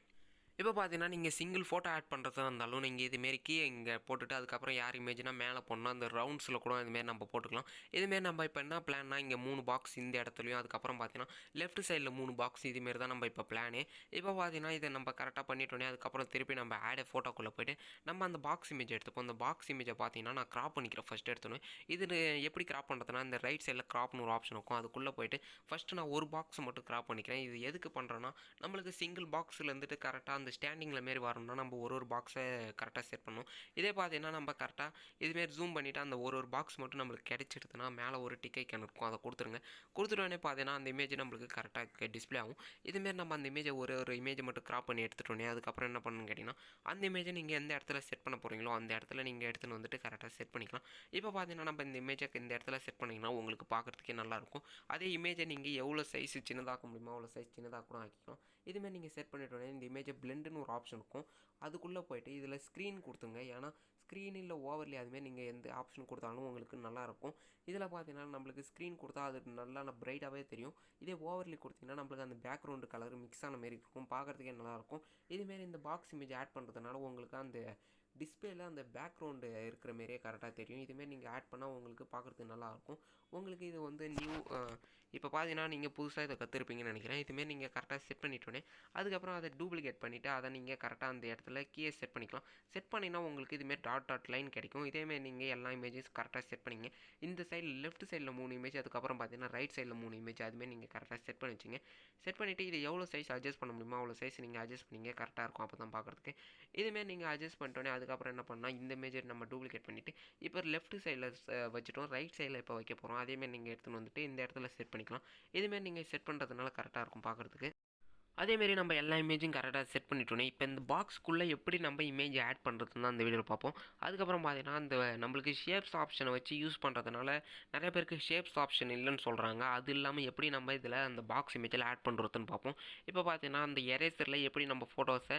இப்போ பார்த்தீங்கன்னா நீங்கள் சிங்கிள் ஃபோட்டோ ஆட் பண்ணுறதா இருந்தாலும் நீங்கள் இதுமாரி கீழே இங்கே போட்டுட்டு அதுக்கப்புறம் யார் இமேஜ்னா மேலே போடணும் அந்த ரவுண்ட்ஸில் கூட இதுமாரி நம்ம போட்டுக்கலாம். இதுமாரி நம்ம இப்போ என்ன பிளான்னா இங்கே 3 பாக்ஸ் இந்த இடத்துலையும் அதுக்கப்புறம் பார்த்தீங்கன்னா லெஃப்ட் சைடில் 3 பாக்ஸ் இதுமாரி தான் நம்ம இப்போ பிளானே. இப்போ பார்த்தீங்கன்னா இதை நம்ம கரெக்டாக பண்ணிட்டோன்னே அதுக்கப்புறம் திருப்பி நம்ம ஆட் ஃபோட்டோக்குள்ளே போய்ட்டு நம்ம அந்த பாக்ஸ் இமேஜ் எடுத்துப்போம். அந்த பாக்ஸ் இமேஜை பார்த்தீங்கன்னா நான் கிராப் பண்ணிக்கிறேன் ஃபஸ்ட் எடுத்தோன்னே. இது எப்படி கிராப் பண்ணுறதுனா இந்த ரைட் சைடில் கிராப்னு ஒரு ஆப்ஷன் இருக்கும். அதுக்குள்ளே போய்ட்டு ஃபஸ்ட்டு நான் ஒரு பாக்ஸ் மட்டும் கிராப் பண்ணிக்கிறேன். இது எதுக்கு பண்ணுறேன்னா நம்மளுக்கு சிங்கிள் பாக்ஸில் இருந்துட்டு கரெக்டாக அந்த ஸ்டாண்டிங்கில் மாரி வரணும்னா நம்ம ஒரு பாக்ஸை கரெக்டாக செட் பண்ணுவோம். இதே பார்த்தீங்கன்னா நம்ம கரெக்டாக இதுமாரி ஜூம் பண்ணிவிட்டு அந்த ஒரு பாக்ஸ் மட்டும் நம்மளுக்கு கிடைச்சிடுதுன்னா மேலே ஒரு டிக் ஐக்கான் இருக்கும். அதை கொடுத்துருங்க. கொடுத்துட்டோன்னே பார்த்தீங்கன்னா அந்த இமேஜ் நம்மளுக்கு கரெக்டாக டிஸ்பிளே ஆகும். இதுமாரி நம்ம அந்த இமேஜை ஒரு இமேஜை மட்டும் கிராப் பண்ணி எடுத்துட்டோன்னே அதுக்கப்புறம் என்ன பண்ணணும்னு கேட்டிங்கன்னா, அந்த இமேஜை நீங்கள் எந்த இடத்துல செட் பண்ண போகிறீங்களோ அந்த இடத்துல நீங்கள் எடுத்துன்னு வந்துட்டு கரெக்டாக செட் பண்ணிக்கலாம். இப்போ பார்த்தீங்கன்னா நம்ம இந்த இமேஜை இந்த இடத்துல செட் பண்ணிங்கன்னா உங்களுக்கு பார்க்குறதுக்கே நல்லாயிருக்கும். அதே இமேஜை நீங்கள் எவ்வளோ சைஸ் சின்னதாக்க முடியுமோ அவ்வளோ சைஸ் சின்னதாக கூட ஆக்கிக்கலாம். இதுமாரி நீங்கள் செட் பண்ணிட்டோன்னே இந்த இமேஜை பிளெண்டுன்னு ஒரு ஆப்ஷன் இருக்கும். அதுக்குள்ளே போய்ட்டு இதில் ஸ்க்ரீன் கொடுத்துங்க. ஏன்னா ஸ்க்ரீன் இல்லை ஓவர்லி அதுமாரி நீங்கள் எந்த ஆப்ஷன் கொடுத்தாலும் உங்களுக்கு நல்லாயிருக்கும். இதில் பார்த்தீங்கன்னா நம்மளுக்கு ஸ்க்ரீன் கொடுத்தா அது நல்லா பிரைட்டாகவே தெரியும். இதே ஓவர்லி கொடுத்தீங்கன்னா நம்மளுக்கு அந்த பேக்ரவுண்டு கலர் மிக்ஸ் ஆன மாரி இருக்கும். பார்க்குறதுக்கே நல்லாயிருக்கும். இதுமாரி இந்த பாக்ஸ் இமேஜ் ஆட் பண்ணுறதுனால உங்களுக்கு அந்த டிஸ்பிளேல அந்த பேக்ரவுண்டு இருக்கிற மாரியே கரெக்டாக தெரியும். இதுமாரி நீங்கள் ஆட் பண்ணால் உங்களுக்கு பார்க்குறதுக்கு நல்லாயிருக்கும். உங்களுக்கு இது வந்து நியூ இப்போ பார்த்தீங்கன்னா நீங்கள் புதுசாக இதை கற்றுருப்பீங்கன்னு நினைக்கிறேன். இதுமாரி நீங்கள் கரெக்டாக செட் பண்ணிட்டோன்னே அதுக்கப்புறம் அதை டூப்ளிகேட் பண்ணிவிட்டு அதை நீங்கள் கரெக்டாக அந்த இடத்துல கீயை செட் பண்ணிக்கலாம். செட் பண்ணிங்கன்னா உங்களுக்கு இதுமாரி டாட் லைன் கிடைக்கும். இதேமாரி நீங்கள் எல்லா இமேஜஸ் கரெக்டாக செட் பண்ணிங்க. இந்த சைடில் லெஃப்ட் சைடில் 3 இமேஜ், அதுக்கப்புறம் பார்த்தீங்கன்னா ரைட் சைடில் 3 இமேஜ், அதுமாரி நீங்கள் கரெக்டாக செட் பண்ணி வச்சிங்க. செட் பண்ணிவிட்டு இது எவ்வளோ சைஸ் அட்ஜஸ்ட் பண்ண முடியுமோ அவ்வளோ சைஸ் நீங்கள் அட்ஜஸ்ட் பண்ணிங்க. கரெக்டாக இருக்கும் அப்போ தான் பார்க்குறதுக்கு. இதுமாரி நீங்கள் அட்ஜஸ்ட் பண்ணிட்டோன்னே அதுக்கப்புறம் என்ன பண்ணால் இந்த இமேஜை நம்ம டூப்ளிகேட் பண்ணிவிட்டு இப்போ லெஃப்ட் சைடில் வச்சுட்டோம், ரைட் சைடில் இப்போ வைக்க போகிறோம். அதேமாரி நீங்கள் எடுத்துன்னு வந்துட்டு இந்த இடத்துல செட் பண்ணிக்கலாம். இதுமாரி நீங்கள் செட் பண்ணுறதுனால கரெக்டாக இருக்கும் பார்க்குறதுக்கு. அதேமாரி நம்ம எல்லா இமேஜும் கரெக்டாக செட் பண்ணிட்டோன்னே இப்போ இந்த பாக்ஸ்க்குள்ளே எப்படி நம்ம இமேஜ் ஆட் பண்ணுறதுன்னு தான் அந்த வீடியோவில் பார்ப்போம். அதுக்கப்புறம் பார்த்தீங்கன்னா இந்த நம்மளுக்கு ஷேப்ஸ் ஆப்ஷனை வச்சு யூஸ் பண்ணுறதுனால நிறைய பேருக்கு ஷேப்ஸ் ஆப்ஷன் இல்லைன்னு சொல்கிறாங்க. அது இல்லாமல் எப்படி நம்ம இதில் அந்த பாக்ஸ் இமேஜில் ஆட் பண்ணுறதுன்னு பார்ப்போம். இப்போ பார்த்தீங்கன்னா அந்த எரேசரில் எப்படி நம்ம ஃபோட்டோஸை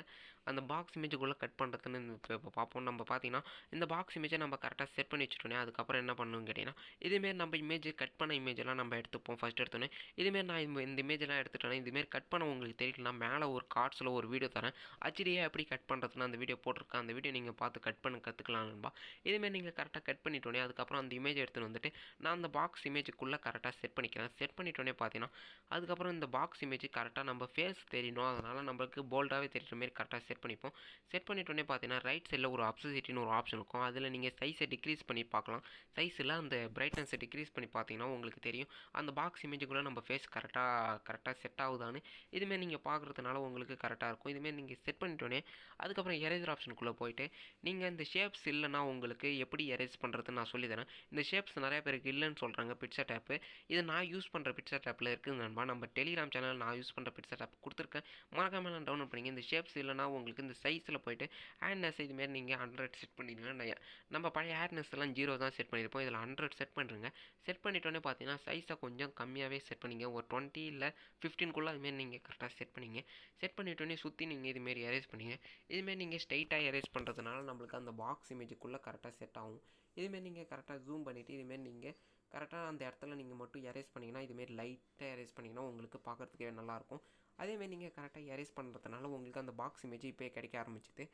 அந்த பாக்ஸ் இமேஜுக்குள்ளே கட் பண்ணுறதுன்னு இப்போ பார்ப்போம். நம்ம பார்த்தீங்கன்னா இந்த பாக்ஸ் இமேஜை நம்ம கரெக்டாக செட் பண்ணி வச்சுட்டோன்னே அதுக்கப்புறம் என்ன பண்ணணும்னு கேட்டிங்கன்னா இதுமாரி நம்ம இமேஜ் கட் பண்ண இமேஜெல்லாம் நம்ம எடுத்துப்போம். ஃபஸ்ட் எடுத்தோன்னே இதுமாரி நான் இந்த இமேஜெல்லாம் எடுத்துட்டேன்னா இதுமாரி கட் பண்ண உங்களுக்கு தெரியலனா மேலே ஒரு கார்ட்ஸில் ஒரு வீடியோ தரேன். ஹெச்டியாக எப்படி கட் பண்ணுறதுன்னு அந்த வீடியோ போட்டிருக்கேன். அந்த வீடியோ நீங்கள் பார்த்து கட் பண்ண கற்றுக்கலாம் நண்பா. இதுமாரி நீங்கள் கரெக்டாக கட் பண்ணிட்டோன்னே அதுக்கப்புறம் அந்த இமேஜ் எடுத்துகிட்டு வந்துட்டு நான் அந்த பாக்ஸ் இமேஜுக்குள்ளே கரெக்டாக செட் பண்ணிக்கிறேன். செட் பண்ணிட்டோன்னே பார்த்தீங்கன்னா அதுக்கப்புறம் இந்த பாக்ஸ் இமேஜ் கரெக்டாக நம்ம ஃபேஸ் தெரியணும், அதனால் நம்மளுக்கு போல்டாகவே தெரிகிற மாரி கரெக்டாக செட் பண்ணிப்போம். செட் பண்ணிட்டோன்னே பார்த்தீங்கன்னா ரைட் சைடில் ஒரு அப்சசிட்டின்னு ஒரு ஆப்ஷன் இருக்கும். அதில் நீங்கள் சைஸை டிக்ரீஸ் பண்ணி பார்க்கலாம். சைஸில் அந்த பிரைட்னஸை டிக்ரீஸ் பண்ணி பார்த்தீங்கன்னா உங்களுக்கு தெரியும் அந்த பாக்ஸ் இமேஜுக்குள்ளே நம்ம ஃபேஸ் கரெக்டாக செட் ஆகுதான்னு. இதுமாரி நீங்கள் பார்க்குறதுனால உங்களுக்கு கரெக்டாக இருக்கும். இதுமாரி நீங்கள் செட் பண்ணிட்டோன்னே அதுக்கப்புறம் எரேசர் ஆப்ஷனுக்குள்ளே போயிட்டு நீங்கள் இந்த ஷேப்ஸ் இல்லைனா உங்களுக்கு எப்படி எரேஸ் பண்ணுறதுன்னு நான் சொல்லி தரேன். இந்த ஷேப்ஸ் நிறைய பேருக்கு இல்லைன்னு சொல்கிறாங்க. பிக்சர்ட் ஆப்பு இது நான் யூஸ் பண்ணுற பிக்சர்ட் ஆப்பில் இருக்குது நண்பா. நம்ம டெலிகிராம் சேனல் நான் யூஸ் பண்ணுற பிக்சர்ட் ஆப் கொடுத்துருக்கேன். மறக்காமல் நான் டவுன்லோட் பண்ணிங்க. இந்த ஷேப்ஸ் இல்லைனா உங்களுக்கு இந்த சைஸில் போயிட்டு ஹேட்னஸ் இதுமாரி நீங்கள் 100 செட் பண்ணிடுங்க. நம்ம பழைய ஹேட்னஸ் எல்லாம் 0 தான் செட் பண்ணியிருப்போம். இதில் 100 செட் பண்ணுறேங்க. செட் பண்ணிட்டோன்னே பார்த்தீங்கன்னா சைஸை கொஞ்சம் கம்மியாகவே செட் பண்ணிங்க. ஒரு 20 இல்லை 15க்குள்ளே அதுமாரி நீங்கள் கரெக்டாக செட் பண்ணிங்க. செட் பண்ணிட்டோன்னே சுற்றி நீங்கள் இதுமாரி எரேஸ் பண்ணிங்க. இதுமாரி நீங்கள் ஸ்ட்ரைட்டாக எரேஸ் பண்ணுறதுனால நம்மளுக்கு அந்த பாக்ஸ் இமேஜுக்குள்ளே கரெக்டாக செட் ஆகும். இதுமாரி நீங்கள் கரெக்டாக ஜூம் பண்ணிவிட்டு இதுமாரி நீங்கள் கரெக்டாக அந்த இடத்துல நீங்கள் மட்டும் எரேஸ் பண்ணிங்கன்னா இதுமாரி லைட்டாக எரேஸ் பண்ணிங்கன்னா உங்களுக்கு பார்க்குறதுக்கே நல்லாயிருக்கும். அதேமாரி நீங்கள் கரெக்டாக எரேஸ் பண்ணுறதுனால உங்களுக்கு அந்த பாக்ஸ் இமேஜ் இப்போ கிடைக்க ஆரம்பிச்சுது.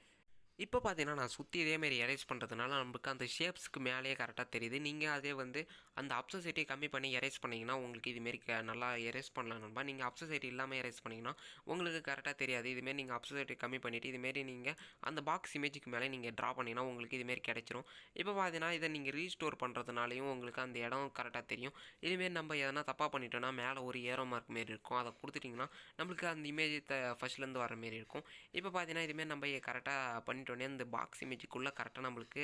இப்போ பார்த்தீங்கன்னா நான் சுற்றி இதேமாரி எரேஸ் பண்ணுறதுனால நம்மளுக்கு அந்த ஷேப்ஸ்க்கு மேலேயே கரெக்டாக தெரியுது. நீங்கள் அதே வந்து அந்த அப்சசிட்டியை கம்மி பண்ணி எரேஸ் பண்ணிங்கன்னா உங்களுக்கு இதுமாரி நல்லா எரேஸ் பண்ணலாம் நண்பா. நீங்கள் அப்சசிட்டி இல்லாமல் எரேஸ் பண்ணிங்கன்னா உங்களுக்கு கரெக்டாக தெரியாது. இதுமாரி நீங்கள் அப்சசிட்டி கம்மி பண்ணிவிட்டு இதுமாரி நீங்கள் அந்த பாக்ஸ் இமேஜுக்கு மேலே நீங்கள் ட்ரா பண்ணிங்கன்னா உங்களுக்கு இதுமாரி கிடைச்சிரும். இப்போ பார்த்தீங்கன்னா இதை நீங்கள் ரீஸ்டோர் பண்ணுறதுனாலையும் உங்களுக்கு அந்த இடம் கரெக்டாக தெரியும். இதுமாரி நம்ம எதனா தப்பாக பண்ணிட்டோன்னா மேலே ஒரு ஏரோ மார்க் மாரி இருக்கும். அதை கொடுத்துட்டிங்கன்னா நம்மளுக்கு அந்த இமேஜ் ஃபஸ்ட்லேருந்து வர மாரி இருக்கும். இப்போ பார்த்தீங்கன்னா இதுமாரி நம்ம கரெக்டாக பண்ணி இந்த பாக்ஸ் இமேஜுக்குள்ளே கரெக்டாக நம்மளுக்கு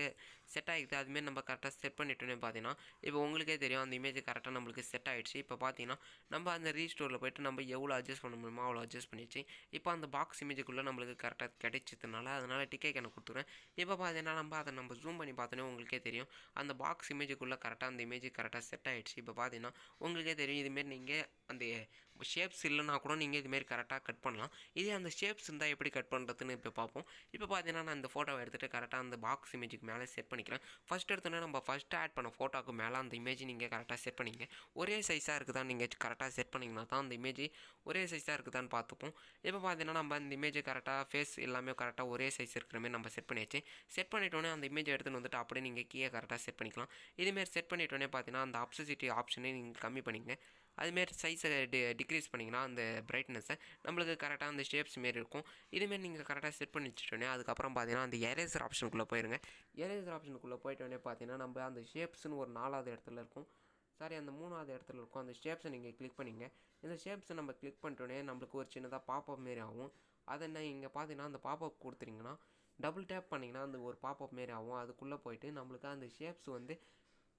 செட் ஆகிடுது. அதுமாரி நம்ம கரெக்டாக செட் பண்ணிட்டோன்னே பார்த்தீங்கன்னா இப்போ உங்களுக்கே தெரியும் அந்த இமேஜ் கரெக்டாக நம்மளுக்கு செட் ஆகிடுச்சு. இப்போ பார்த்தீங்கன்னா நம்ம அந்த ரீஸ்டோரில் போய்ட்டு நம்ம எவ்வளோ அட்ஜஸ்ட் பண்ண முடியுமோ அவ்வளோ அட்ஜஸ்ட் பண்ணிச்சு. இப்போ அந்த பாக்ஸ் இமேஜுக்குள்ளே நம்மளுக்கு கரெக்டாக கிடைச்சதுனால அதனால் டிக்கெட் எனக்கு கொடுத்துருவேன். இப்போ பார்த்தீங்கன்னா நம்ம ஜூம் பண்ணி பார்த்தோன்னே உங்களுக்கே தெரியும் அந்த பாக்ஸ் இமேஜுக்குள்ளே கரெக்டாக அந்த இமேஜ் கரெக்டாக செட் ஆகிடுச்சு. இப்போ பார்த்தீங்கன்னா உங்களுக்கே தெரியும் இதுமாரி நீங்கள் அந்த ஷேப்ஸ் இல்லைனா கூட நீங்கள் இதுமாரி கரெக்டாக கட் பண்ணலாம். இதே அந்த ஷேப்ஸ் இருந்தால் எப்படி கட் பண்ணுறதுன்னு இப்போ பார்ப்போம். இப்போ பார்த்தீங்கன்னா நான் இந்த ஃபோட்டோவை எடுத்துகிட்டு கரெக்டாக அந்த பாக்ஸ் இமேஜுக்கு மேலே செட் பண்ணிக்கிறேன். ஃபஸ்ட் எடுத்தோன்னே நம்ம ஃபஸ்ட்டு ஆட் பண்ண ஃபோட்டோவுக்கு மேலே அந்த இமேஜ் நீங்கள் கரெக்டாக செட் பண்ணிங்க. ஒரே சைஸாக இருக்குதான் நீங்கள் கரெக்டாக செட் பண்ணிங்கன்னா தான் அந்த இமேஜ் ஒரே சைஸாக இருக்குதான்னு பார்த்துப்போம். இப்போ பார்த்தீங்கன்னா நம்ம இந்த இமேஜ் கரெக்டாக ஃபேஸ் எல்லாமே கரெக்டாக ஒரே சைஸ் இருக்கிற மாதிரி நம்ம செட் பண்ணியாச்சு. செட் பண்ணிட்டோன்னே அந்த இமேஜ் எடுத்துன்னு வந்துட்டு அப்படியே நீங்கள் கீழே கரெக்டாக செட் பண்ணிக்கலாம். இதுமாரி செட் பண்ணிட்டோன்னே பார்த்தீங்கன்னா அந்த அப்சசிட்டி ஆப்ஷனை நீங்கள் கம்மி பண்ணிங்க. அதுமாரி சைஸை டிக்ரீஸ் பண்ணிங்கன்னா அந்த பிரைட்னஸை நம்மளுக்கு கரெக்டாக அந்த ஷேப்ஸ் மாரி இருக்கும். இதுமாரி நீங்கள் கரெக்டாக செட் பண்ணி வச்சுட்டோன்னே அதுக்கப்புறம் பார்த்தீங்கன்னா அந்த எரேசர் ஆப்ஷனுக்குள்ளே போயிருங்க. எரேசர் ஆப்ஷனுக்குள்ளே போயிட்டோன்னே பார்த்தீங்கன்னா நம்ம அந்த ஷேப்ஸ்னு ஒரு 4வது இடத்துல இருக்கும், அந்த 3வது இடத்துல இருக்கும். அந்த ஷேப்ஸை நீங்கள் கிளிக் பண்ணிங்க. இந்த ஷேப்ஸை நம்ம கிளிக் பண்ணிட்டோன்னே நம்மளுக்கு ஒரு சின்னதாக பாப்அப் மாரி ஆகும். அதை இங்கே பார்த்தீங்கன்னா அந்த பாப்அப் கொடுத்துட்டிங்கன்னா டபுள் டேப் பண்ணிங்கன்னா அந்த ஒரு பாப்அப் மாரி ஆகும். அதுக்குள்ளே போயிட்டு நம்மளுக்கு அந்த ஷேப்ஸ் வந்து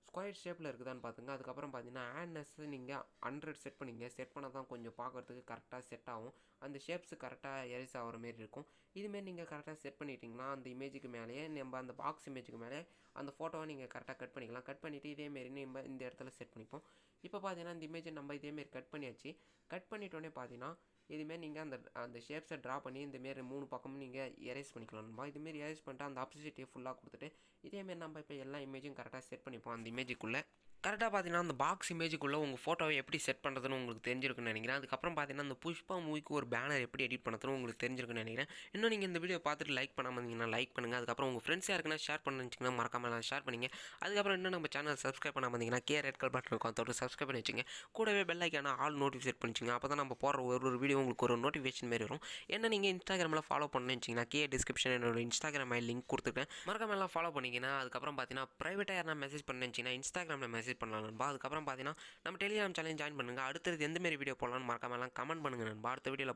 ஸ்கொயர் ஷேப்பில் இருக்குதான்னு பார்த்துங்க. அதுக்கப்புறம் பார்த்தீங்கன்னா ஹேண்ட்னஸ்ஸை நீங்கள் 100 செட் பண்ணிங்க. செட் பண்ணால் தான் கொஞ்சம் பார்க்குறதுக்கு கரெக்டாக செட் ஆகும். அந்த ஷேப்ஸ் கரெக்டாக எரேஸ் ஆகிற மாரி இருக்கும். இதுமாரி நீங்கள் கரெக்டாக செட் பண்ணிட்டீங்கன்னா அந்த இமேஜுக்கு மேலேயே நம்ம அந்த பாக்ஸ் இமேஜுக்கு மேலே அந்த ஃபோட்டோவை நீங்கள் கரெக்டாக கட் பண்ணிக்கலாம். கட் பண்ணிவிட்டு இதேமாரி நம்ம இந்த இடத்துல செட் பண்ணிப்போம். இப்போ பார்த்தீங்கன்னா இந்த இமேஜை நம்ம இதேமாரி கட் பண்ணியாச்சு. கட் பண்ணிட்டோன்னே பார்த்தீங்கன்னா இதுமாரி நீங்கள் அந்த ஷேப்ஸை ட்ரா பண்ணி இந்தமாரி 3 பக்கமும் நீங்கள் எரேஸ் பண்ணிக்கலாம்ப்பா. இதுமாரி எரேஸ் பண்ணிட்டு அந்த ஆப்போசிட்டியை ஃபுல்லாக கொடுத்துட்டு இதேமாரி நம்ம இப்போ எல்லா இமேஜும் கரெக்டாக செட் பண்ணிப்போம் அந்த இமேஜுக்குள்ளே. கரெக்டாக பார்த்தீங்கன்னா அந்த பாக்ஸ் இமேஜுக்குள்ளே உங்கள் ஃபோட்டோவை எப்படி செட் பண்ணுறதுன்னு உங்களுக்கு தெரிஞ்சிருக்குன்னு நினைக்கிறேன். அதுக்கப்புறம் பார்த்தீங்கன்னா அந்த புஷ்பா மூவிக்கு ஒரு பேனர் எப்படி எடிட் பண்ணுறதுன்னு உங்களுக்கு தெரிஞ்சிருக்குன்னு நினைக்கிறேன். இன்னும் நீங்கள் இந்த வீடியோ பார்த்துட்டு லைக் பண்ணாமல் இருந்தீங்கன்னா லைக் பண்ணுங்கள். அதுக்கப்புறம் உங்கள் ஃப்ரெண்ட்ஸ் யாருக்குன்னா ஷேர் பண்ணிச்சிங்கன்னா மறக்காமல் ஷேர் பண்ணிங்க. அதுக்கப்புறம் இன்னும் நம்ம சேனல் சப்ஸ்கிரைப் பண்ணாமல் இருந்தீங்கன்னா ரெட் கலர் பட்டன் இருக்கும், அதோட சப்ஸ்கிரைப் பண்ணி வச்சுங்க. கூடவே பெல் ஐக்கான ஆல் நோட்டிஃபிகேட் பண்ணிச்சிங்க. அப்போ தான் நம்ம போடுற ஒரு வீடியோ உங்களுக்கு ஒரு நோட்டிஃபிகேஷன் மாரி வரும். என்ன நீங்கள் இன்ஸ்டாகிராமில் ஃபாலோ பண்ணணும்னு வச்சிங்கன்னா டிஸ்கிரிப்ஷன் என்னோட இன்ஸ்டாகிராம் லிங்க் கொடுத்துருக்கேன், மறக்காம எல்லாம் ஃபாலோ பண்ணிங்கன்னா. அதுக்கப்புறம் பார்த்தீங்கன்னா ப்ரைவேட்டாக யாரா மெசேஜ் பண்ணிச்சிங்கன்னா இன்ஸ்டாகிராமில் மெசேஜ் பண்ணலாம் நண்பா. அதுக்கப்புறம் பார்த்தீங்கன்னா நம்ம டெலிகிராம் சேனல் ஜாயின் பண்ணுங்கள். அடுத்தது எந்த மாதிரி வீடியோ போடலாம்னு மறக்காம எல்லாம் கமெண்ட் பண்ணுங்கள் நண்பா. அடுத்த வீடியோவில்